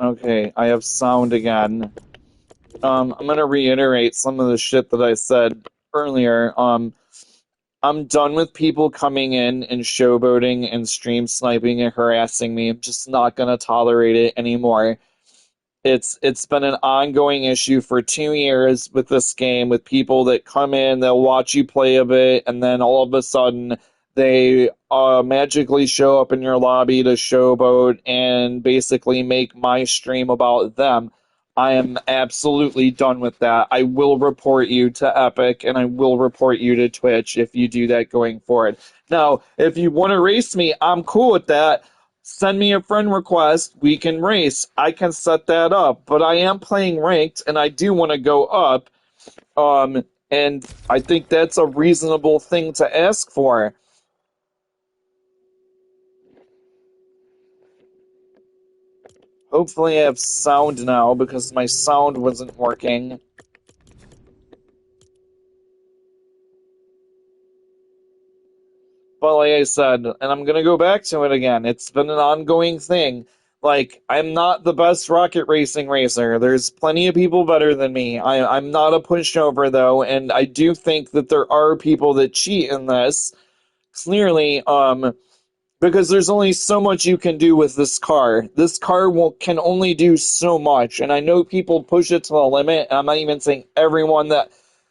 Okay, I have sound again. I'm gonna reiterate some of the shit that I said earlier. I'm done with people coming in and showboating and stream sniping and harassing me. I'm just not gonna tolerate it anymore. It's been an ongoing issue for 2 years with this game, with people that come in, they'll watch you play a bit, and then all of a sudden they magically show up in your lobby to showboat and basically make my stream about them. I am absolutely done with that. I will report you to Epic and I will report you to Twitch if you do that going forward. Now, if you want to race me, I'm cool with that. Send me a friend request. We can race. I can set that up. But I am playing ranked, and I do want to go up. And I think that's a reasonable thing to ask for. Hopefully, I have sound now because my sound wasn't working. But like I said, and I'm gonna go back to it again, it's been an ongoing thing. Like, I'm not the best rocket racing racer. There's plenty of people better than me. I'm not a pushover though, and I do think that there are people that cheat in this. Clearly, because there's only so much you can do with this car. This car can only do so much, and I know people push it to the limit. And I'm not even saying everyone that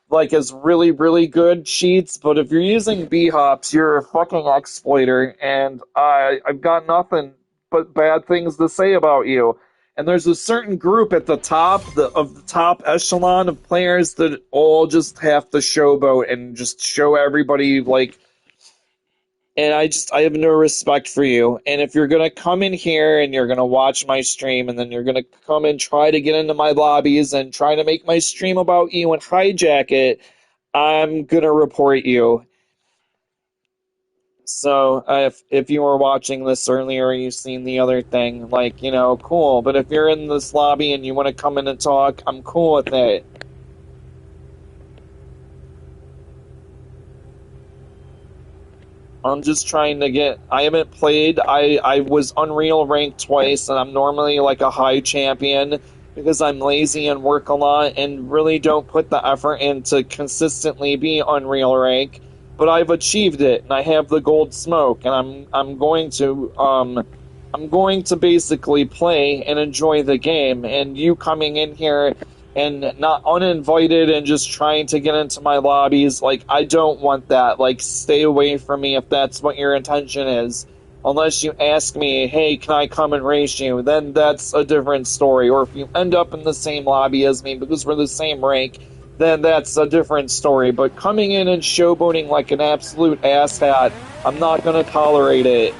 like is really really good cheats, but if you're using B hops, you're a fucking exploiter, and I've got nothing but bad things to say about you. And there's a certain group at the top of the top echelon of players that all just have to showboat and just show everybody like, and I have no respect for you. And if you're gonna come in here and you're gonna watch my stream and then you're gonna come and try to get into my lobbies and try to make my stream about you and hijack it, I'm gonna report you. So if you were watching this earlier, you've seen the other thing, like, cool. But if you're in this lobby and you want to come in and talk, I'm cool with it. I'm just trying to get. I haven't played. I was Unreal ranked twice, and I'm normally like a high champion because I'm lazy and work a lot and really don't put the effort in to consistently be Unreal rank. But I've achieved it, and I have the gold smoke, and I'm going to basically play and enjoy the game. And you coming in here and not uninvited and just trying to get into my lobbies. Like, I don't want that. Like, stay away from me if that's what your intention is. Unless you ask me, hey, can I come and race you? Then that's a different story. Or if you end up in the same lobby as me because we're the same rank, then that's a different story. But coming in and showboating like an absolute asshat, I'm not going to tolerate it.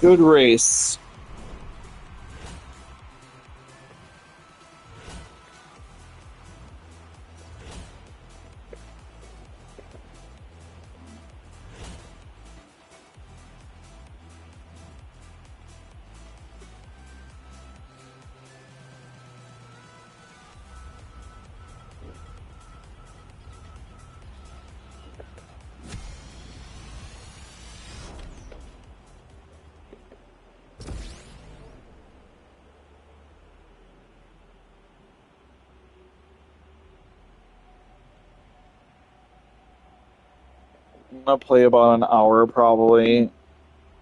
Good race. I'm gonna play about an hour probably,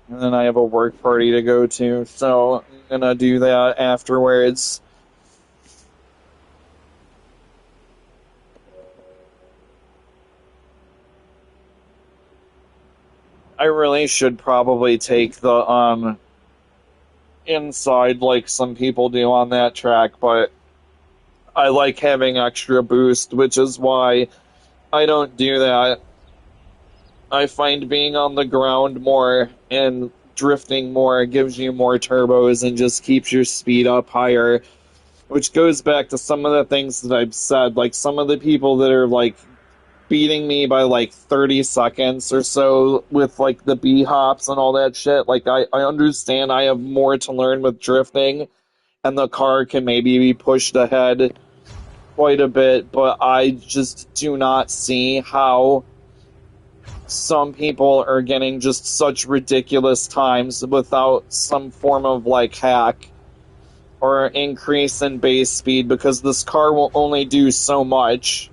and then I have a work party to go to, so I'm gonna do that afterwards. I really should probably take the inside like some people do on that track, but I like having extra boost, which is why I don't do that. I find being on the ground more and drifting more gives you more turbos and just keeps your speed up higher, which goes back to some of the things that I've said. Like some of the people that are like beating me by like 30 seconds or so with like the B hops and all that shit. Like I understand I have more to learn with drifting and the car can maybe be pushed ahead quite a bit, but I just do not see how some people are getting just such ridiculous times without some form of like hack or increase in base speed because this car will only do so much.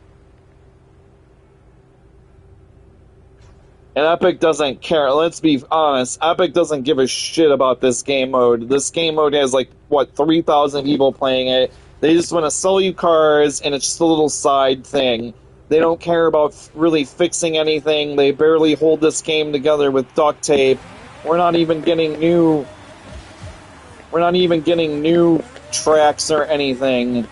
And Epic doesn't care. Let's be honest. Epic doesn't give a shit about this game mode. This game mode has like, what, 3,000 people playing it. They just want to sell you cars, and it's just a little side thing. They don't care about really fixing anything. They barely hold this game together with duct tape. We're not even getting new. We're not even getting new tracks or anything.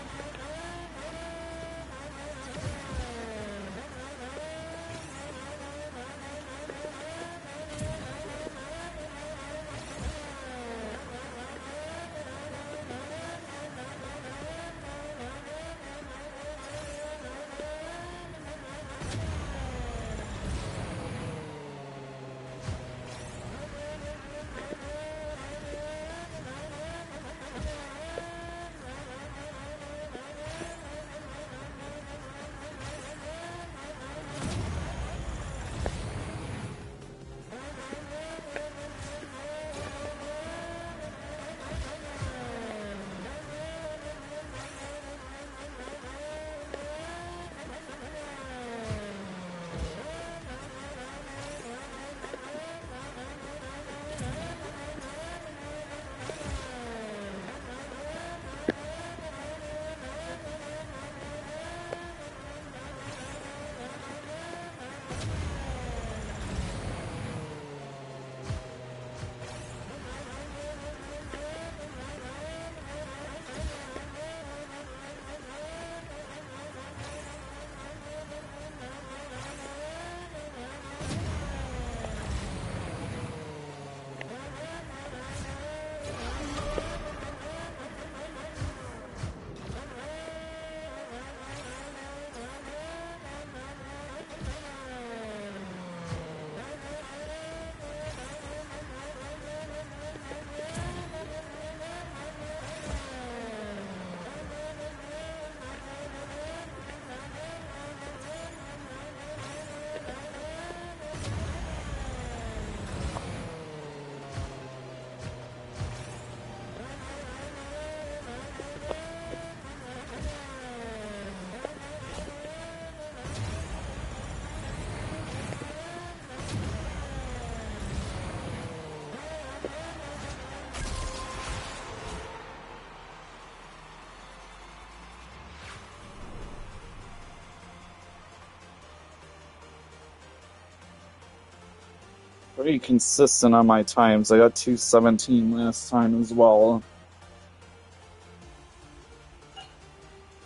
Pretty consistent on my times. I got 2:17 last time as well.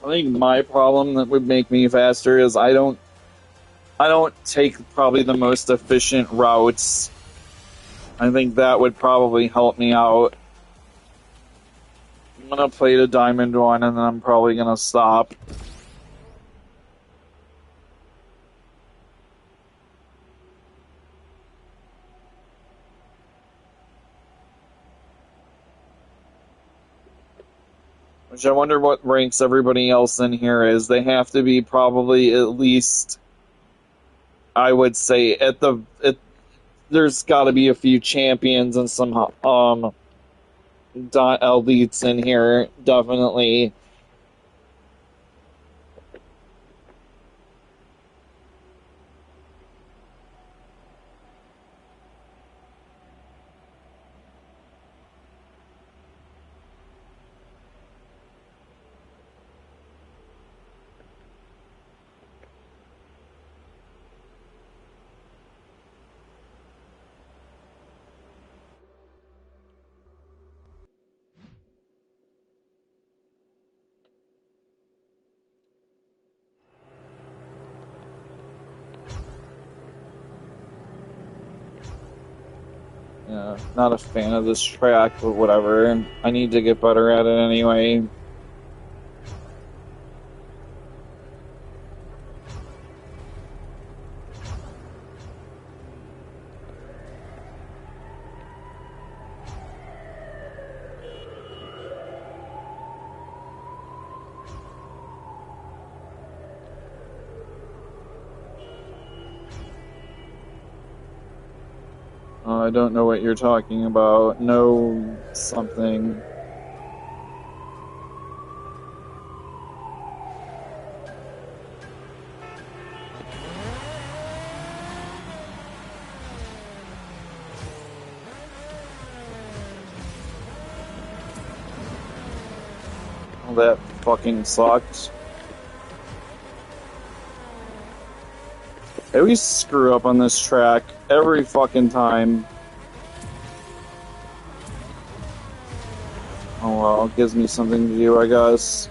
I think my problem that would make me faster is I don't take probably the most efficient routes. I think that would probably help me out. I'm gonna play the diamond one and then I'm probably gonna stop. Which I wonder what ranks everybody else in here is. They have to be probably at least, I would say, there's got to be a few champions and some elites in here, definitely. Yeah, not a fan of this track, but whatever. I need to get better at it anyway. I don't know what you're talking about. No something. Well, that fucking sucked. I always screw up on this track every fucking time. Oh well, it gives me something to do, I guess.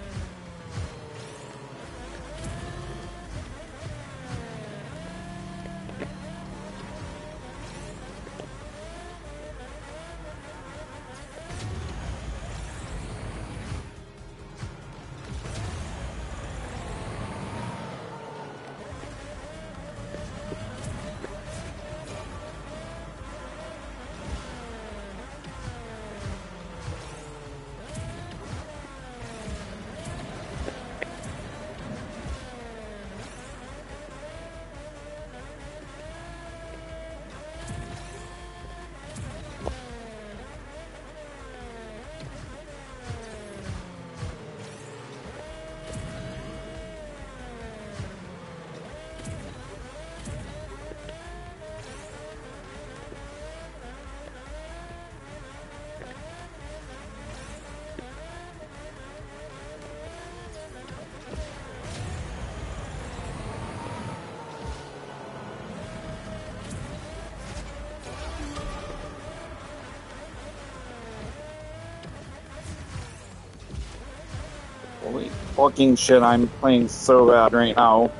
Holy fucking shit, I'm playing so bad right now.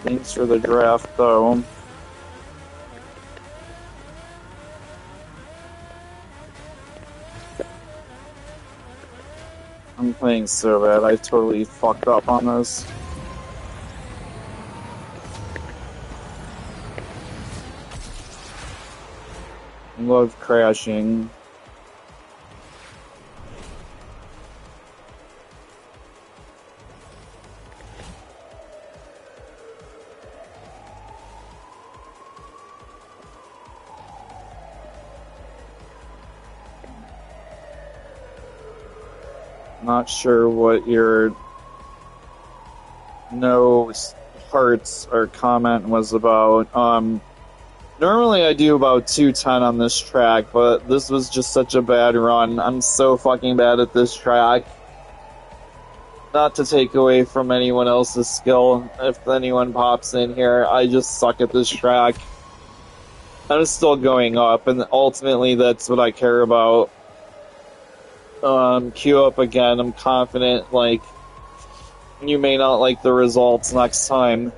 Thanks for the draft, though. I'm playing so bad, I totally fucked up on this. I love crashing. Not sure what your no hearts or comment was about. Normally I do about 210 on this track, but this was just such a bad run. I'm so fucking bad at this track. Not to take away from anyone else's skill, if anyone pops in here, I just suck at this track. I'm still going up, and ultimately that's what I care about. Queue up again, I'm confident, like, you may not like the results next time.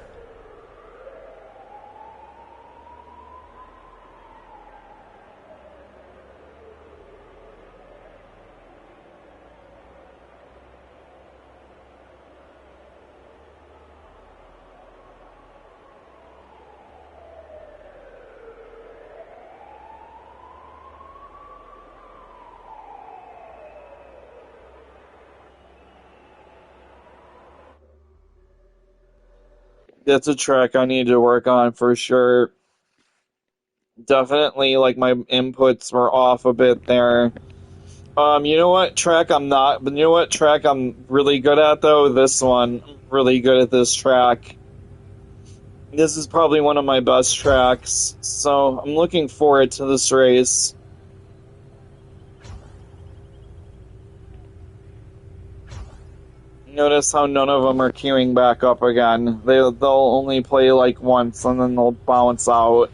That's a track I need to work on for sure. Definitely, like, my inputs were off a bit there. You know what track I'm not, but you know what track I'm really good at though? This one. I'm really good at this track. This is probably one of my best tracks, so I'm looking forward to this race. Notice how none of them are queuing back up again. They'll only play like once and then they'll bounce out.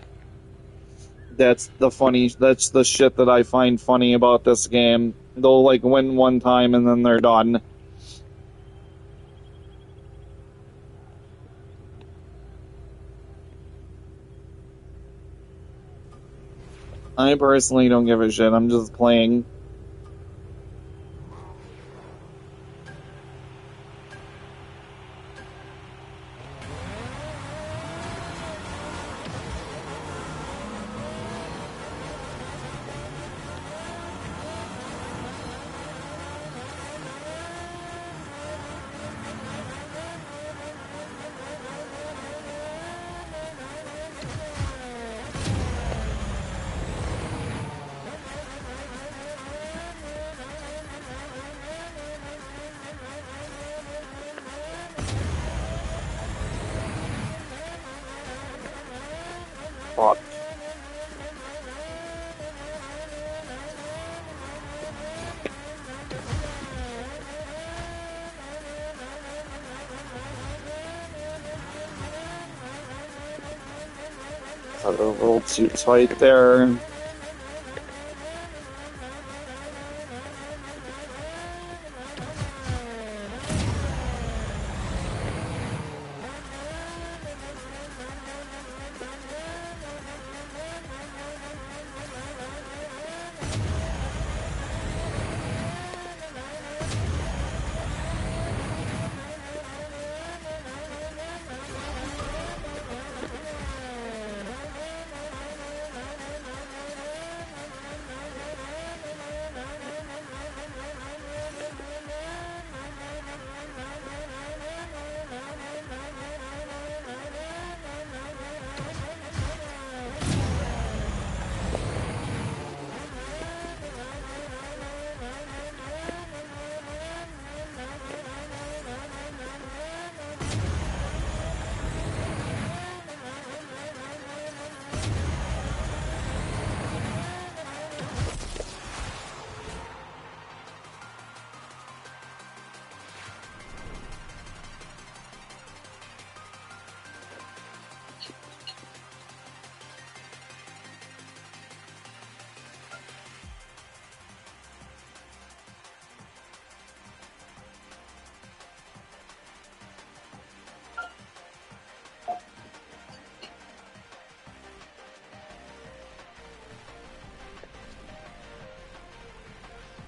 That's the shit that I find funny about this game. They'll like win one time and then they're done. I personally don't give a shit. I'm just playing. Fuck. Got a little too tight there.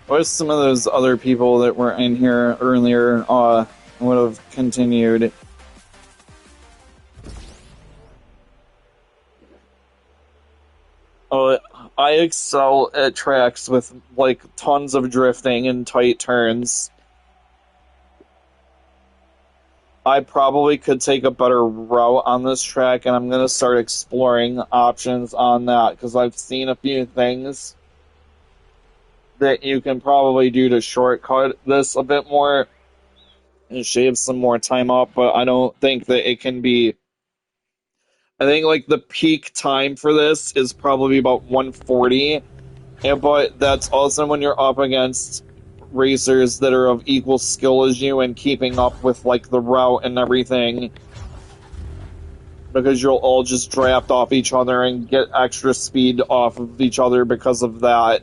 What if some of those other people that were in here earlier would have continued? Oh, I excel at tracks with like tons of drifting and tight turns. I probably could take a better route on this track, and I'm gonna start exploring options on that because I've seen a few things that you can probably do to shortcut this a bit more and shave some more time up, but I don't think that it can be. I think like the peak time for this is probably about 140, but that's also when you're up against racers that are of equal skill as you and keeping up with like the route and everything, because you'll all just draft off each other and get extra speed off of each other because of that.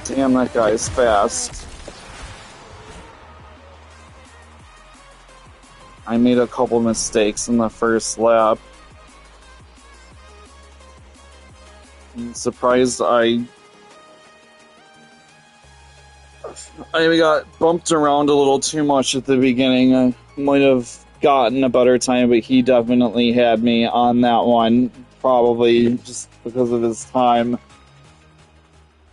Damn, that guy's fast. I made a couple mistakes in the first lap. I'm surprised I got bumped around a little too much at the beginning. I might have gotten a better time, but he definitely had me on that one, probably just because of his time.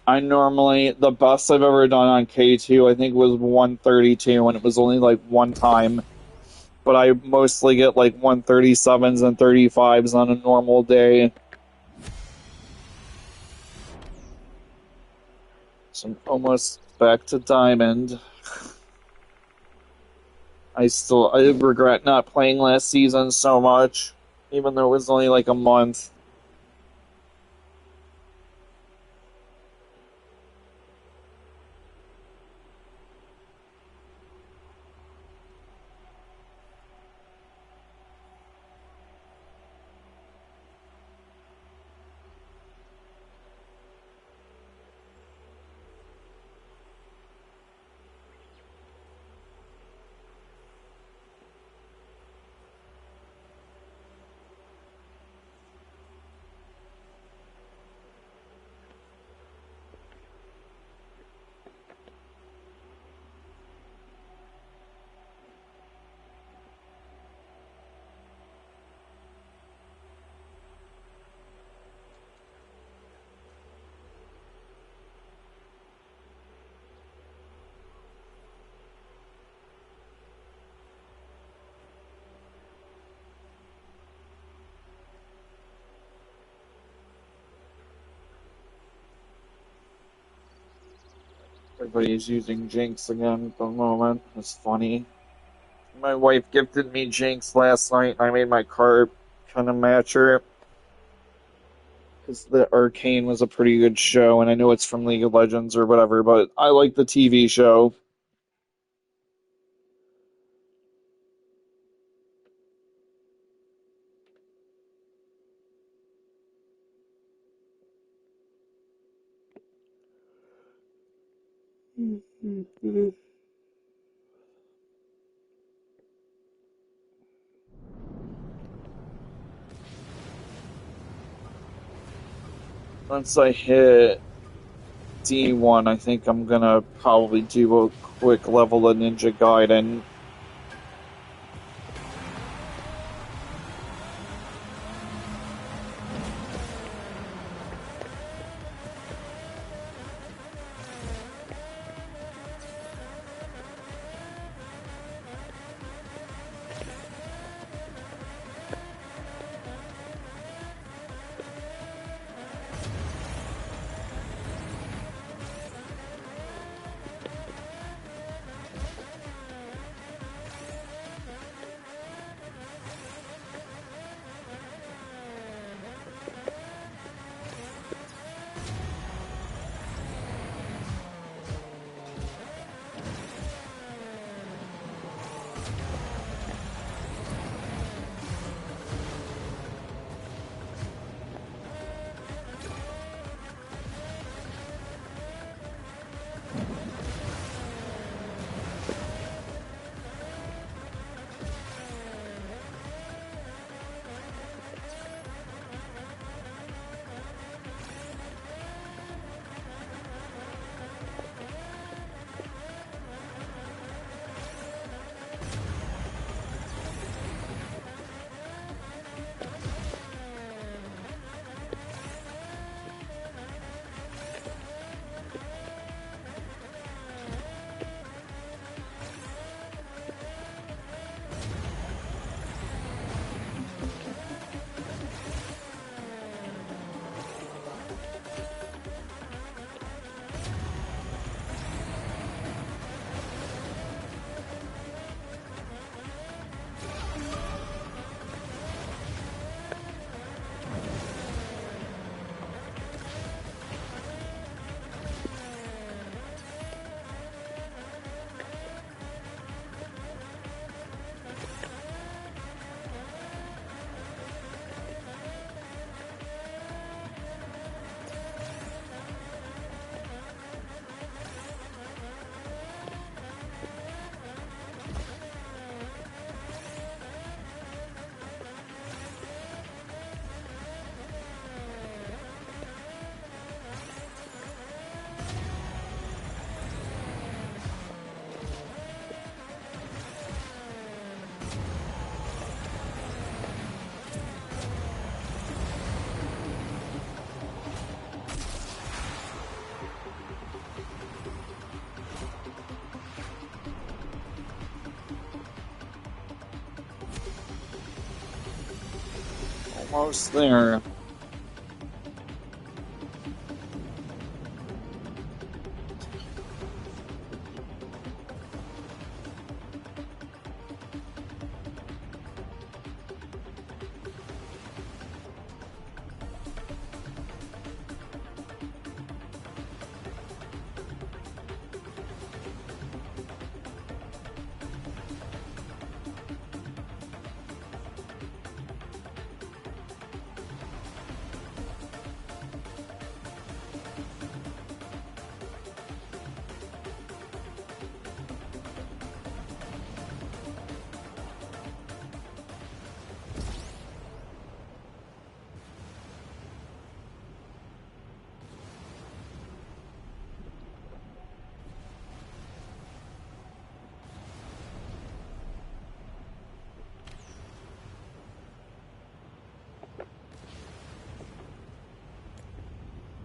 The best I've ever done on K2, I think, was 132, and it was only like one time. But I mostly get like 137s and 35s on a normal day. So I'm almost back to Diamond. I regret not playing last season so much, even though it was only like a month. Everybody's using Jinx again at the moment. It's funny. My wife gifted me Jinx last night, and I made my car kind of match her. Because the Arcane was a pretty good show, and I know it's from League of Legends or whatever, but I like the TV show. Once I hit D1, I think I'm gonna probably do a quick level of Ninja Gaiden. Almost there.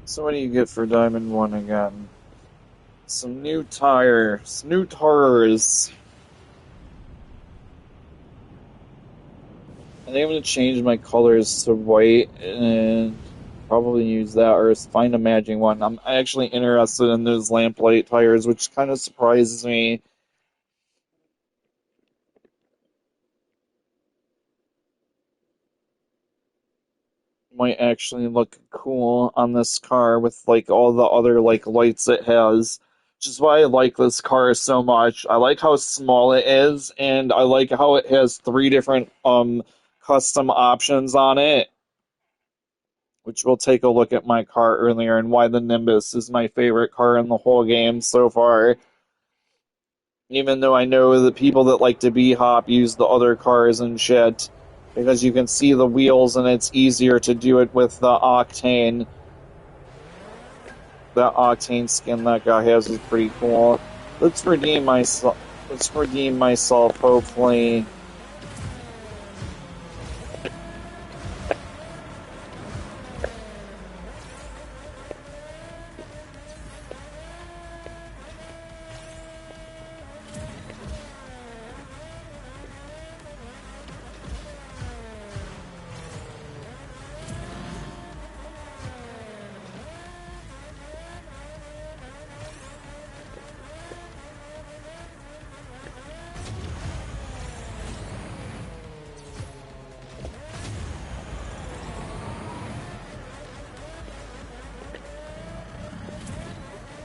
So what do you get for Diamond 1 again? Some new tires. New tires. I think I'm going to change my colors to white and probably use that or find a matching one. I'm actually interested in those lamplight tires, which kind of surprises me. Might actually look cool on this car with like all the other like lights it has. Which is why I like this car so much. I like how small it is, and I like how it has three different custom options on it. Which we'll take a look at my car earlier and why the Nimbus is my favorite car in the whole game so far. Even though I know the people that like to B-hop use the other cars and shit, because you can see the wheels and it's easier to do it with the Octane. That Octane skin that guy has is pretty cool. Let's redeem myself. Hopefully.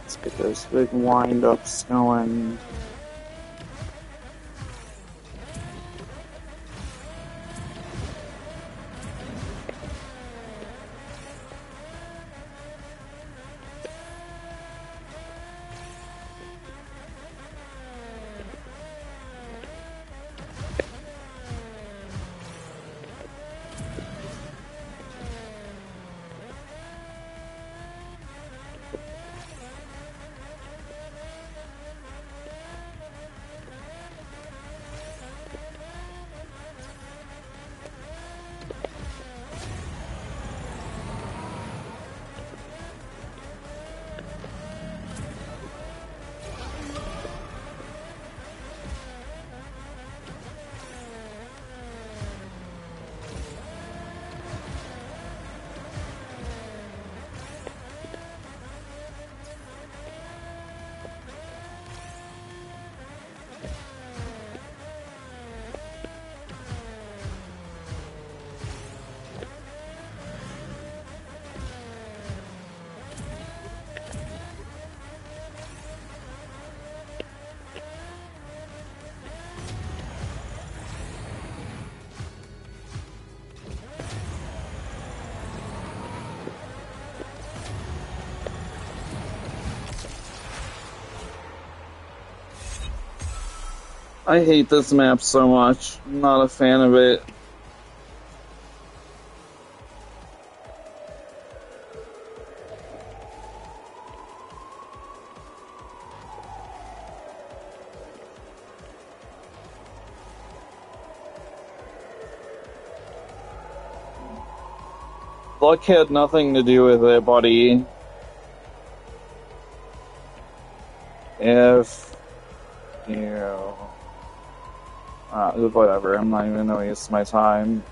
Let's get those big wind-ups going. I hate this map so much. I'm not a fan of it. Luck had nothing to do with it, buddy. If you... whatever, I'm not even gonna waste my time.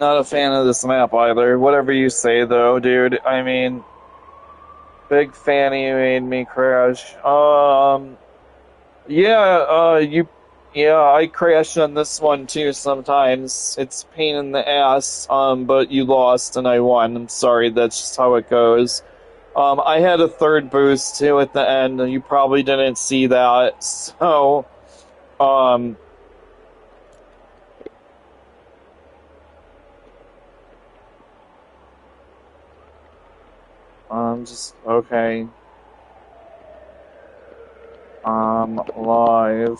Not a fan of this map either. Whatever you say, though, dude. I mean, big fan you made me crash. Yeah, yeah, I crash on this one too sometimes. It's a pain in the ass, but you lost and I won. I'm sorry, that's just how it goes. I had a third boost too at the end, and you probably didn't see that. So, um, just okay. Live.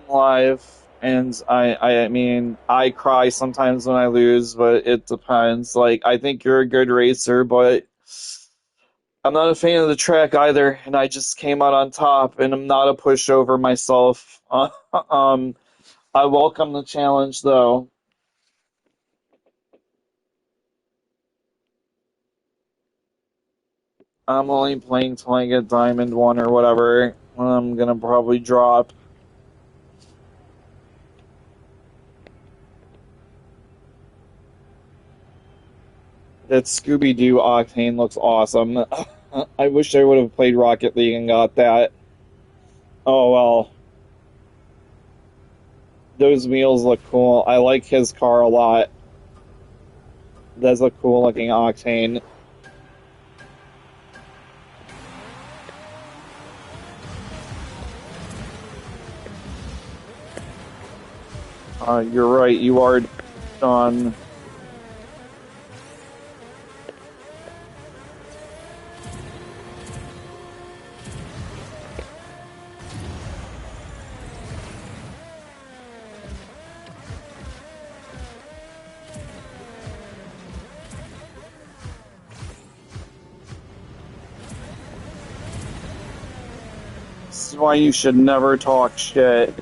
Live, and I mean, I cry sometimes when I lose, but it depends. Like, I think you're a good racer, but I'm not a fan of the track either, and I just came out on top, and I'm not a pushover myself. I welcome the challenge, though. I'm only playing till I get Diamond 1 or whatever. I'm gonna probably drop. That Scooby Doo Octane looks awesome. I wish I would have played Rocket League and got that. Oh well. Those wheels look cool. I like his car a lot. That's a cool looking Octane. You're right, you are on. This is why you should never talk shit.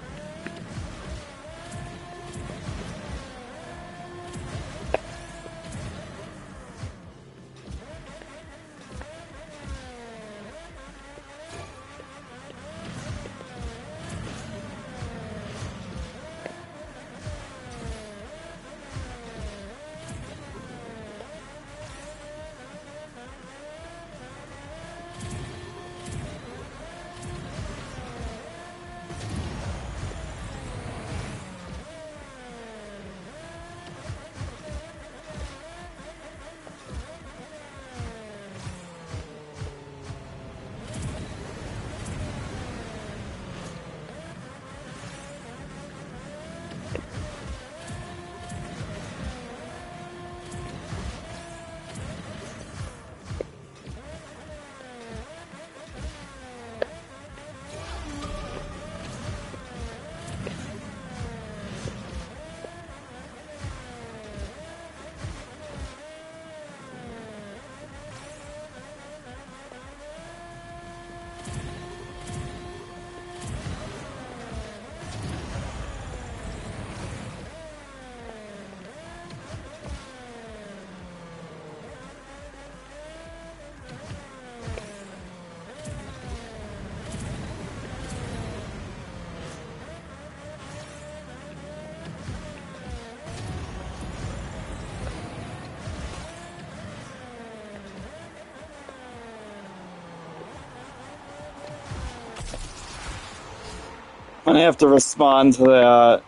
I'm gonna have to respond to that.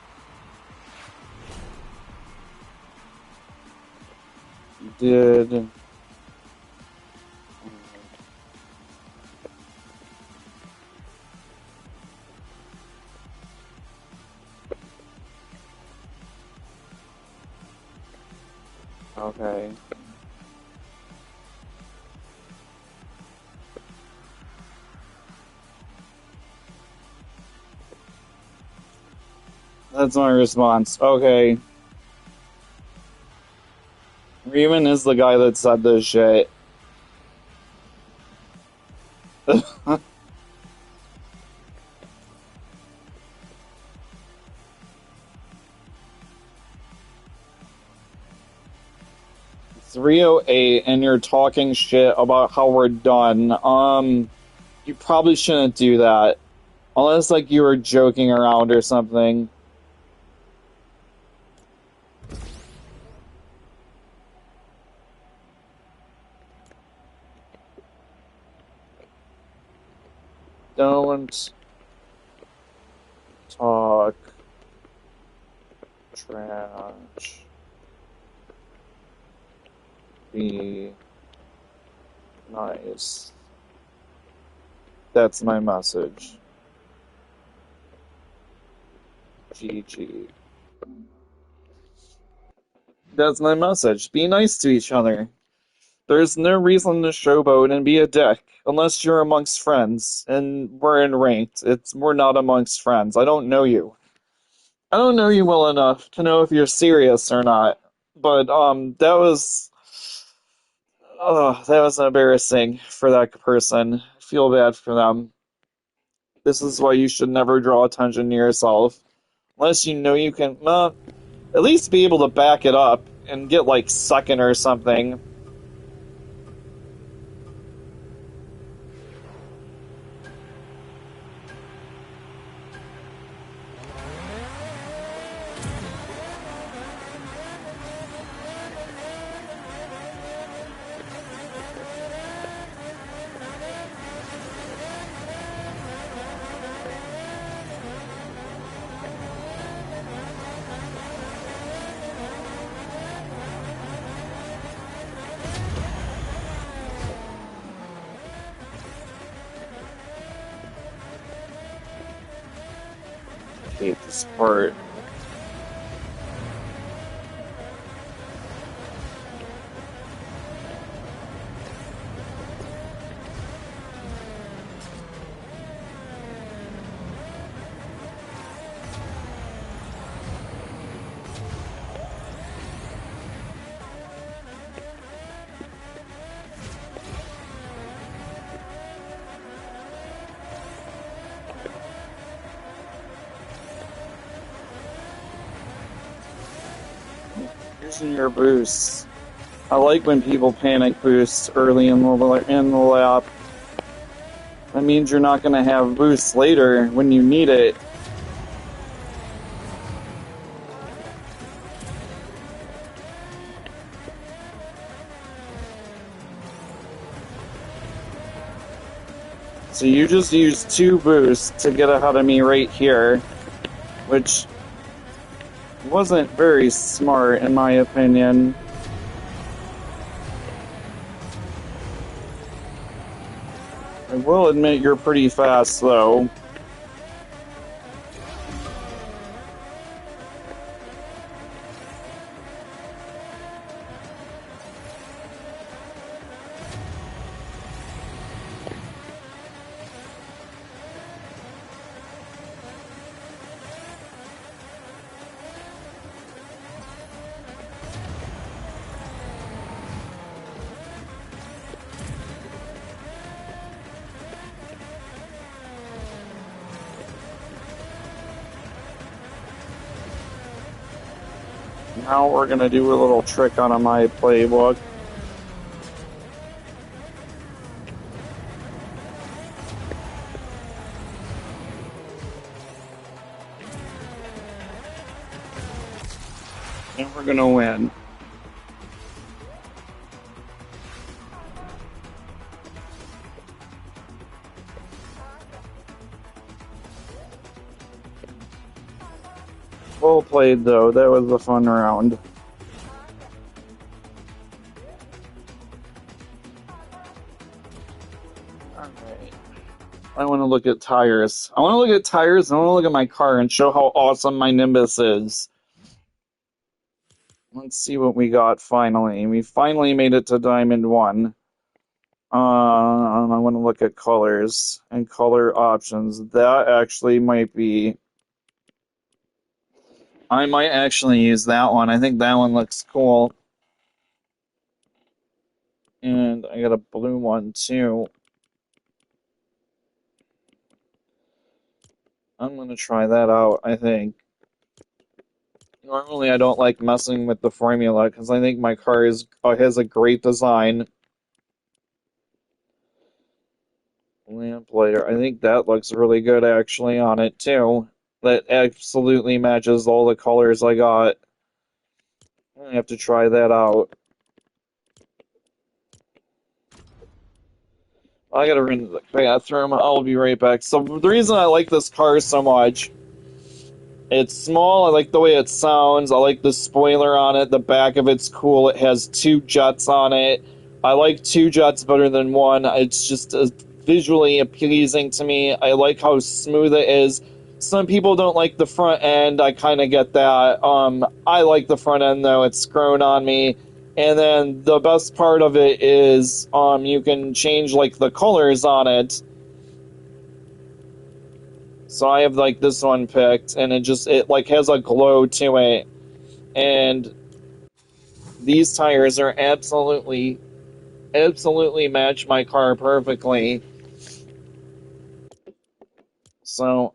Did. Okay. That's my response. Okay. Riemann is the guy that said this shit. 308 and you're talking shit about how we're done, you probably shouldn't do that. Unless, like, you were joking around or something. Don't talk trash. Be nice. That's my message. GG. That's my message. Be nice to each other. There's no reason to showboat and be a dick unless you're amongst friends and we're in ranked. We're not amongst friends. I don't know you. I don't know you well enough to know if you're serious or not. But that was embarrassing for that person. I feel bad for them. This is why you should never draw attention to yourself unless you know you can at least be able to back it up and get like second or something. I hate this part. Using your boosts. I like when people panic boost early in the lap. That means you're not going to have boosts later when you need it. So you just used 2 boosts to get ahead of me right here, which wasn't very smart in my opinion. I will admit you're pretty fast though. Now we're gonna do a little trick on my playbook. And we're gonna win. Well played though, that was a fun round. Alright. I want to look at tires. I want to look at tires and I want to look at my car and show how awesome my Nimbus is. Let's see what we got finally. We finally made it to Diamond 1. I want to look at colors and color options. That actually might be... I might actually use that one. I think that one looks cool. And I got a blue one too. I'm going to try that out, I think. Normally, I don't like messing with the formula because I think my car has a great design. Lamplighter. I think that looks really good actually on it too. That absolutely matches all the colors I got. I have to try that out. I gotta run to the bathroom. I'll be right back. So the reason I like this car so much, it's small. I like the way it sounds. I like the spoiler on it. The back of it's cool. It has two jets on it. I like two jets better than one. It's just visually pleasing to me. I like how smooth it is. Some people don't like the front end. I kind of get that. I like the front end though. It's grown on me. And then the best part of it is you can change like the colors on it. So I have like this one picked, and it like has a glow to it, and these tires are absolutely match my car perfectly. So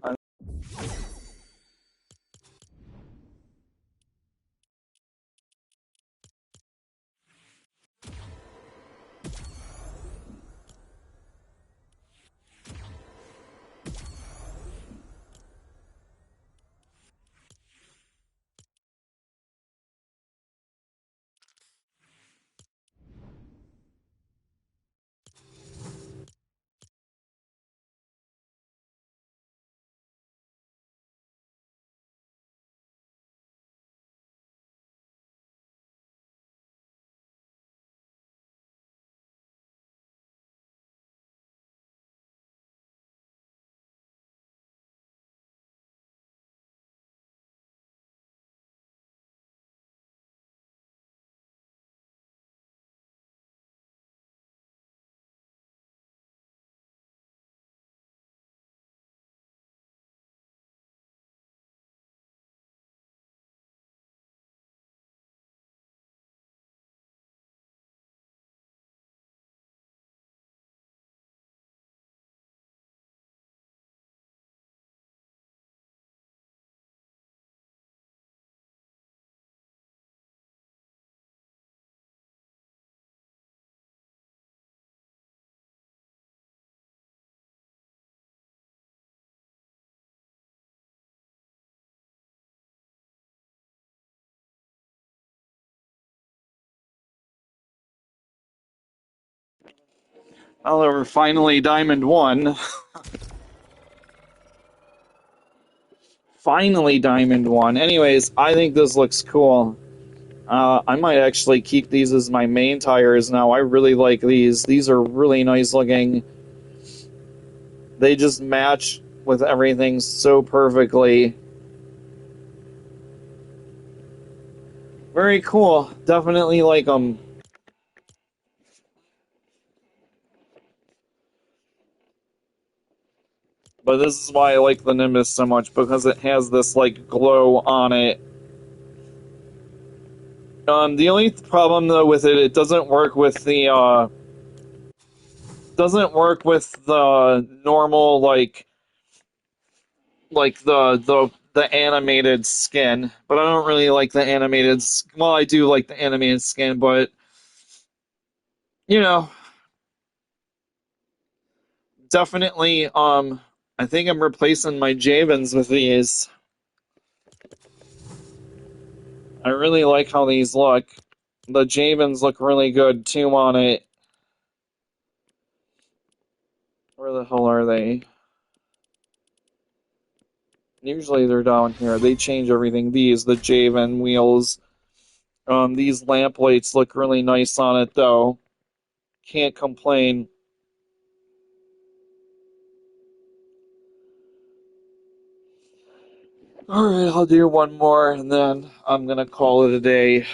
Oliver finally Diamond won. Finally Diamond won. Anyways, I think this looks cool. I might actually keep these as my main tires now. I really like these. These are really nice looking. They just match with everything so perfectly. Very cool. Definitely like them. But this is why I like the Nimbus so much, because it has this like glow on it. The only problem though with it, it doesn't work with the normal like the animated skin. But I don't really like the animated. Well, I do like the animated skin, but you know, definitely. I think I'm replacing my Javens with these. I really like how these look. The Javens look really good too on it. Where the hell are they? Usually they're down here. They change everything. The Javen wheels. These lamp lights look really nice on it though. Can't complain. Alright, I'll do one more and then I'm gonna call it a day.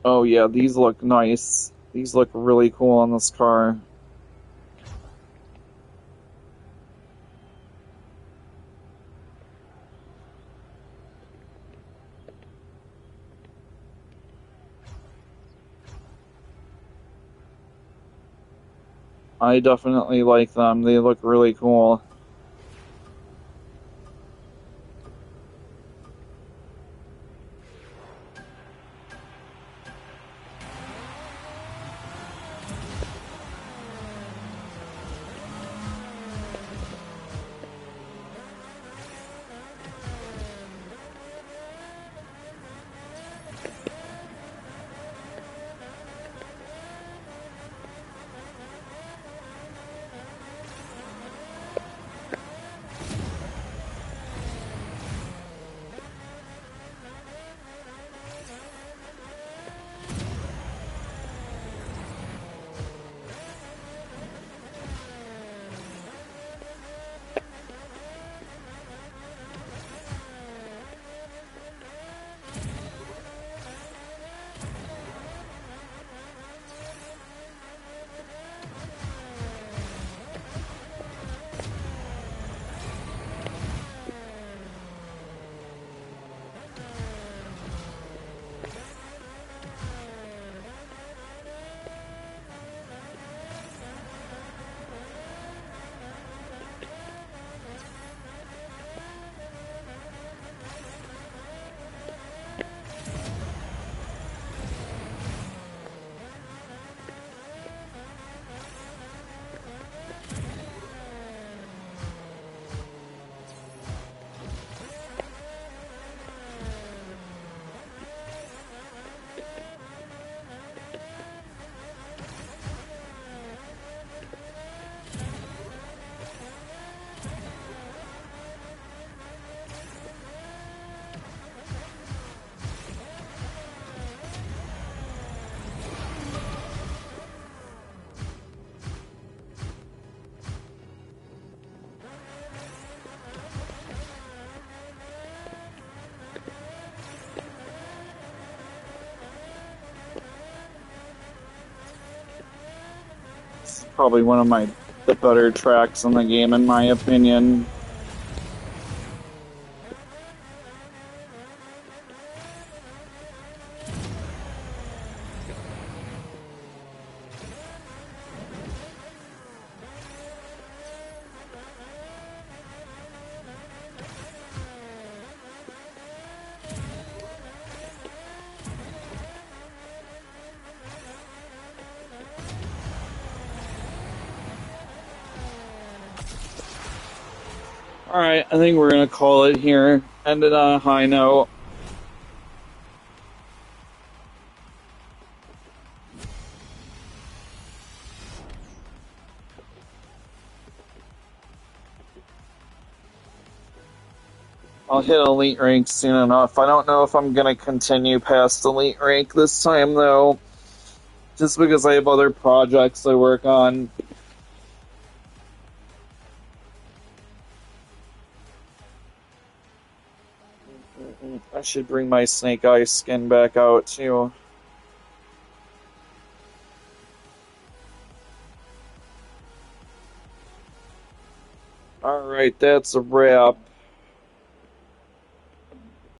Oh yeah, these look nice. These look really cool on this car. I definitely like them. They look really cool. probably one of the better tracks in the game, in my opinion. Alright, I think we're gonna call it here. End it on a high note. I'll hit elite rank soon enough. I don't know if I'm gonna continue past elite rank this time though, just because I have other projects I work on. I should bring my Snake Eyes skin back out too. Alright, that's a wrap.